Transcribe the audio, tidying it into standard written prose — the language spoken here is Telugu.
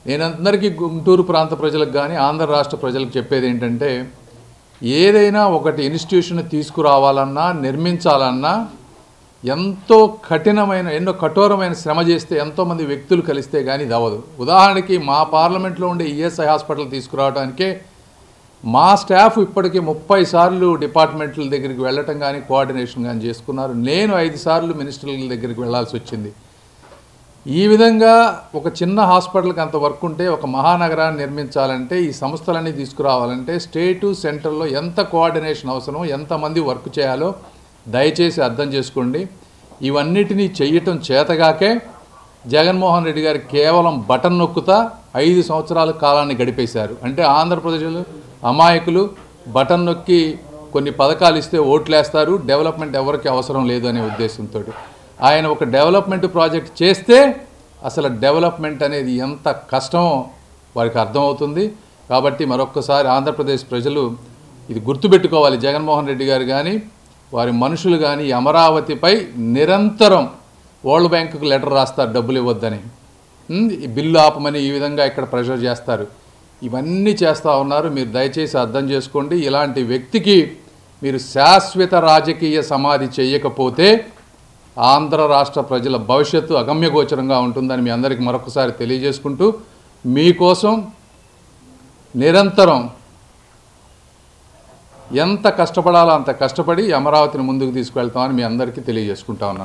నేను అందరికీ గుంటూరు ప్రాంత ప్రజలకు కానీ ఆంధ్ర రాష్ట్ర ప్రజలకు చెప్పేది ఏంటంటే, ఏదైనా ఒకటి ఇన్స్టిట్యూషన్ తీసుకురావాలన్నా నిర్మించాలన్నా ఎంతో ఎన్నో కఠోరమైన శ్రమ చేస్తే ఎంతోమంది వ్యక్తులు కలిస్తే కానీ ఇది అవ్వదు. ఉదాహరణకి మా పార్లమెంట్లో ఉండే ఈఎస్ఐ హాస్పిటల్ తీసుకురావడానికే మా స్టాఫ్ ఇప్పటికీ 30 సార్లు డిపార్ట్మెంట్ల దగ్గరికి వెళ్ళటం కానీ కోఆర్డినేషన్ కానీ చేసుకున్నారు. నేను 5 సార్లు మినిస్టర్ల దగ్గరికి వెళ్ళాల్సి వచ్చింది. ఈ విధంగా ఒక చిన్న హాస్పిటల్కి అంత వర్క్ ఉంటే ఒక మహానగరాన్ని నిర్మించాలంటే ఈ సంస్థలన్నీ తీసుకురావాలంటే స్టేటు సెంట్రల్లో ఎంత కోఆర్డినేషన్ అవసరమో ఎంతమంది వర్క్ చేయాలో దయచేసి అర్థం చేసుకోండి. ఇవన్నిటినీ చెయ్యటం చేతగాకే జగన్మోహన్ రెడ్డి గారు కేవలం బటన్ నొక్కుతా 5 సంవత్సరాల కాలాన్ని గడిపేశారు. అంటే ఆంధ్రప్రదేశ్లో అమాయకులు బటన్ నొక్కి కొన్ని పథకాలు ఇస్తే ఓట్లేస్తారు, డెవలప్మెంట్ ఎవరికి అవసరం లేదు అనే ఉద్దేశంతో ఆయన ఒక డెవలప్మెంట్ ప్రాజెక్ట్ చేస్తే అసలు డెవలప్మెంట్ అనేది ఎంత కష్టమో వారికి అర్థమవుతుంది. కాబట్టి మరొక్కసారి ఆంధ్రప్రదేశ్ ప్రజలు ఇది గుర్తుపెట్టుకోవాలి. జగన్మోహన్ రెడ్డి గారు కానీ వారి మనుషులు కానీ అమరావతిపై నిరంతరం వరల్డ్ బ్యాంకుకు లెటర్ రాస్తారు డబ్బులు ఇవ్వద్దని, ఈ బిల్లు ఆపమని ఈ విధంగా ఇక్కడ ప్రెషర్ చేస్తారు. ఇవన్నీ చేస్తూ ఉన్నారు. మీరు దయచేసి అర్థం చేసుకోండి. ఇలాంటి వ్యక్తికి మీరు శాశ్వత రాజకీయ సమాధి చేయకపోతే ఆంధ్ర రాష్ట్ర ప్రజల భవిష్యత్తు అగమ్యగోచరంగా ఉంటుందని మీ అందరికీ మరొకసారి తెలియజేసుకుంటూ మీకోసం నిరంతరం ఎంత కష్టపడాలో అంత కష్టపడి అమరావతిని ముందుకు తీసుకువెళ్తామని మీ అందరికీ తెలియజేసుకుంటా ఉన్నాను.